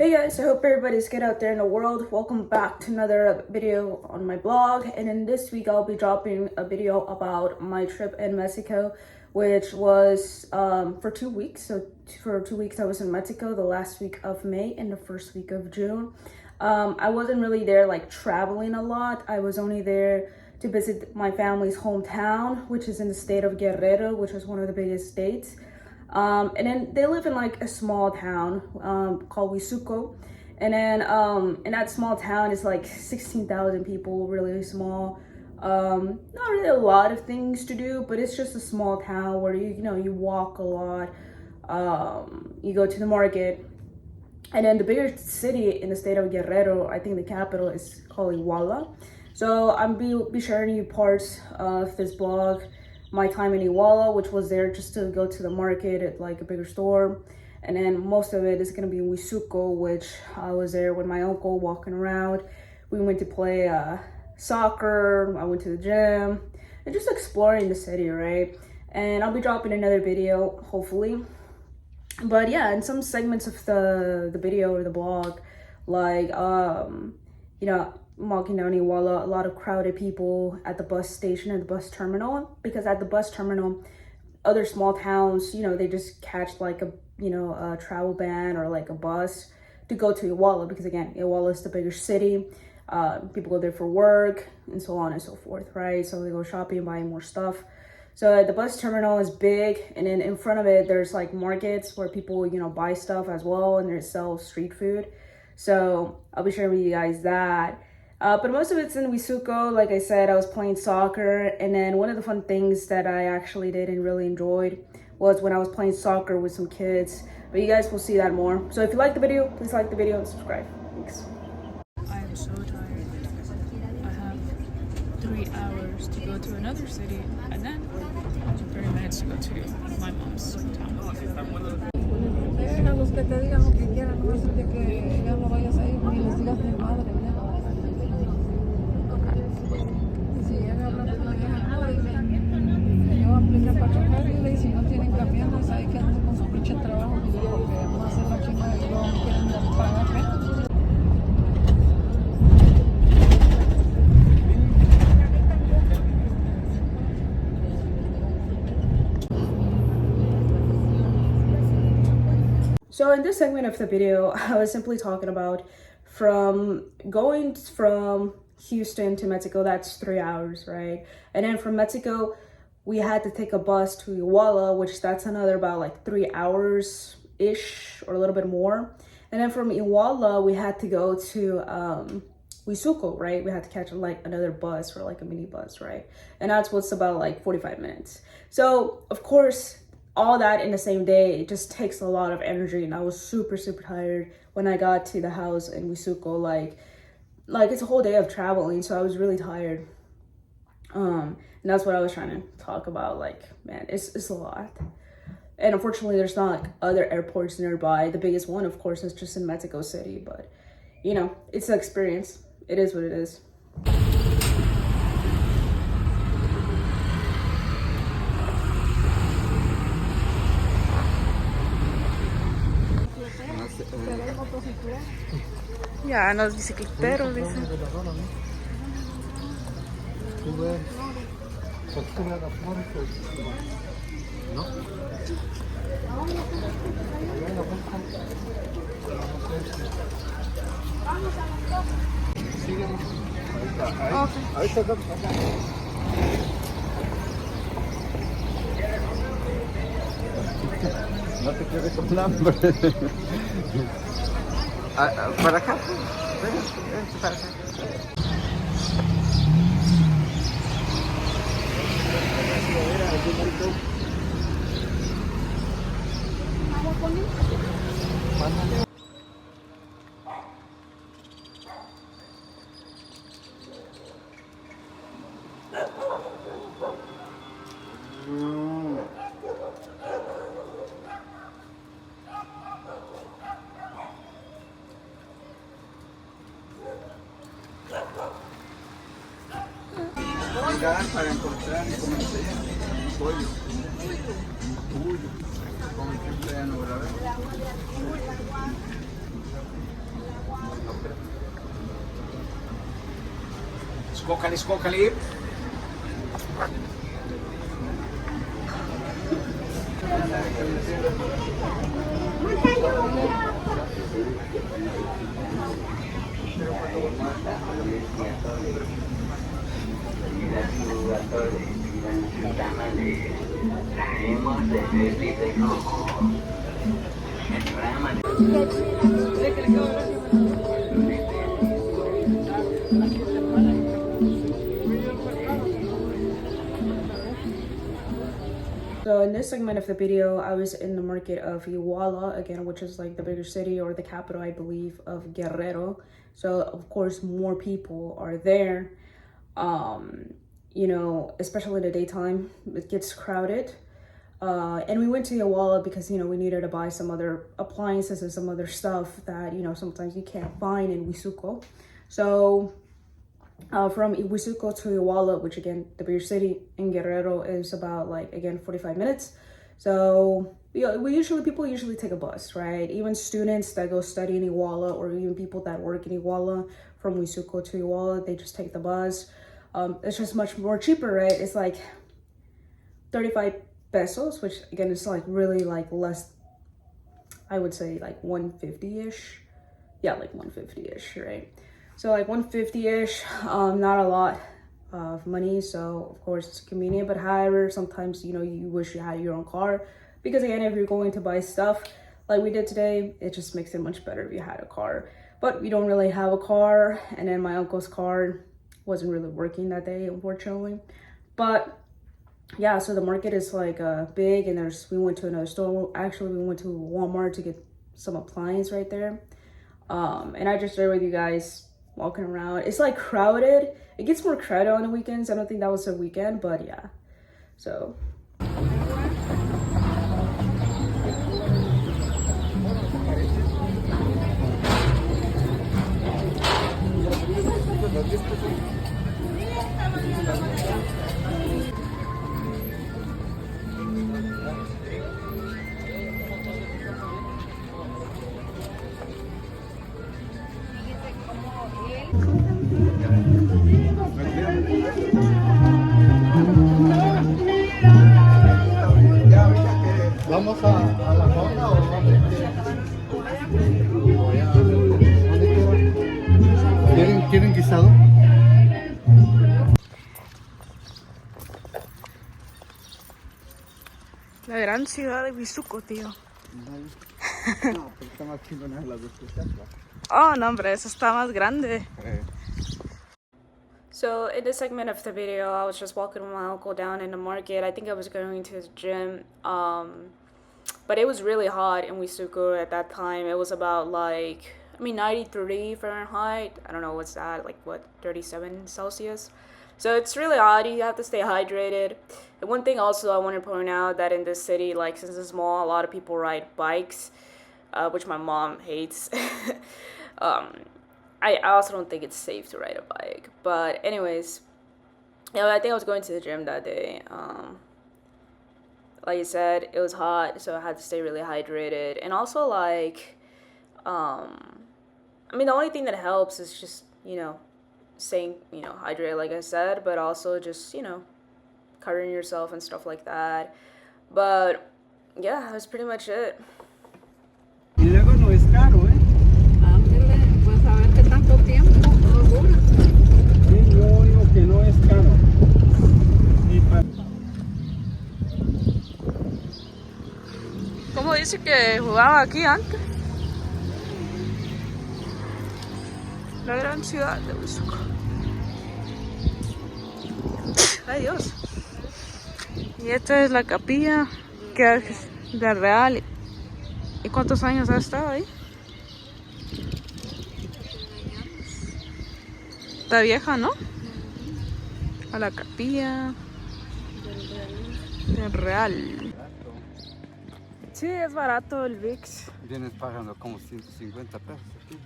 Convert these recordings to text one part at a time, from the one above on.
Hey guys, I hope everybody's good out there in the world. Welcome back to another video on my blog. And in this week, I'll be dropping a video about my trip in Mexico, which was for 2 weeks. So for 2 weeks, I was in Mexico the last week of May and the first week of June. I wasn't really there like traveling a lot. I was only there to visit my family's hometown, which is in the state of Guerrero, which is one of the biggest states. And then they live in like a small town called Huitzuco. And then in that small town, it's like 16,000 people, really small. Not really a lot of things to do, but it's just a small town where you walk a lot. You go to the market. And then the bigger city in the state of Guerrero, I think the capital is called Iguala. So I'm be sharing you parts of this blog, my time in Iguala, which was there just to go to the market at like a bigger store. And then most of it is going to be in Huitzuco, which I was there with my uncle walking around. We went to play soccer. I went to the gym and just exploring the city, right? And I'll be dropping another video, hopefully. But yeah, in some segments of the video or the blog, like, walking down Iguala, a lot of crowded people at the bus station, at the bus terminal, because at the bus terminal, other small towns, they just catch like a travel ban or like a bus to go to Iguala, because again, Iguala is the bigger city. People go there for work and so on and so forth, right? So they go shopping, buying more stuff. So the bus terminal is big, and then in front of it, there's like markets where people, buy stuff as well, and they sell street food. So I'll be sharing with you guys that. But most of it's in Huitzuco. Like I said, I was playing soccer, and then one of the fun things that I actually did and really enjoyed was when I was playing soccer with some kids. But you guys will see that more. So if you like the video, please like the video and subscribe. Thanks. I am so tired. I have 3 hours to go to another city, and then 30 minutes to go to my mom's town. A los que te digan lo que quieran, no es de que ya no vayas a ir ni les digas de madre, ya. Si llega hablando con la vieja, no, yo apliqué para chofer y le dije, si no tienen camiones, hay que andar con su pinche trabajo, porque vamos a hacer la chingada y luego me quieren pagar menos. So in this segment of the video, I was simply talking about going from Houston to Mexico. That's 3 hours, right? And then from Mexico, we had to take a bus to Iguala, which that's another about like 3 hours-ish or a little bit more. And then from Iguala, we had to go to Huitzuco, right? We had to catch like another bus or like a mini bus, right? And that's what's about like 45 minutes. So of course, all that in the same day, it just takes a lot of energy, and I was super tired when I got to the house in Huitzuco. Like it's a whole day of traveling, so I was really tired. And that's what I was trying to talk about. Like, man, it's a lot. And unfortunately, there's not like other airports nearby. The biggest one, of course, is just in Mexico City, but it's an experience. It is what it is. Ya, los bicicleteros, dicen. No te quedes con hambre. ¿Para acá? Vente para acá. Para encontrar y comer pollo. Como siempre, ¿verdad? Skokali. So in this segment of the video, I was in the market of Iguala again, which is like the bigger city or the capital, I believe, of Guerrero. So of course, more people are there. You know, especially in the daytime, it gets crowded. And we went to Iguala because, you know, we needed to buy some other appliances and some other stuff that, you know, sometimes you can't find in Huitzuco. So from Huitzuco to Iguala, which again, the bigger city in Guerrero, is about like, again, 45 minutes. So people usually take a bus, right? Even students that go study in Iguala, or even people that work in Iguala, from Huitzuco to Iguala, they just take the bus. It's just much more cheaper, right? It's like 35 pesos, which again is like really like less, I would say like 150-ish. Yeah, like 150-ish, right? So like 150-ish, not a lot of money. So of course it's convenient, but however, sometimes, you know, you wish you had your own car, because again, if you're going to buy stuff like we did today, it just makes it much better if you had a car. But we don't really have a car, and then my uncle's car wasn't really working that day, unfortunately. But yeah, so the market is like big, and we went to another store. Actually, we went to Walmart to get some appliance right there. And I just shared with you guys walking around. It's like crowded. It gets more crowded on the weekends. I don't think that was a weekend, but yeah. So ¿Vamos a la fonda o dónde? ¿Quieren guisado? la gran ciudad de Huitzuco, tío. No, pero está más chingona las dos cosas. Oh, no, hombre, eso está más grande. So in this segment of the video, I was just walking with my uncle down in the market. I think I was going to the gym, but it was really hot in Huitzuco at that time. It was about like, 93 Fahrenheit. I don't know what's that, like what, 37 Celsius. So it's really hot. You have to stay hydrated. And one thing also I want to point out, that in this city, like since it's small, a lot of people ride bikes, which my mom hates. I also don't think it's safe to ride a bike. But anyways, yeah, I think I was going to the gym that day. Like I said, it was hot, so I had to stay really hydrated. And also like, the only thing that helps is just, staying, hydrated, like I said, but also just, covering yourself and stuff like that. But yeah, that's pretty much it. Y luego no es caro, ¿eh? Ándele, pues a ver qué tanto tiempo dura. Sí, yo digo que no es caro. Ni para... ¿Cómo dice que jugaba aquí antes? La gran ciudad de Huitzuco. Ay, Dios. Y esta es la capilla que es de Real. ¿Y cuántos años ha estado ahí? Está vieja, ¿no? A la capilla del Real. Sí, es barato el VIX. Vienes pagando como 150 pesos aquí.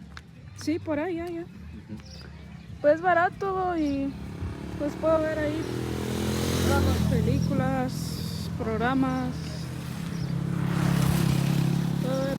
Sí, por ahí, ya. Pues barato, y pues puedo ver ahí películas, programas. Puedo ver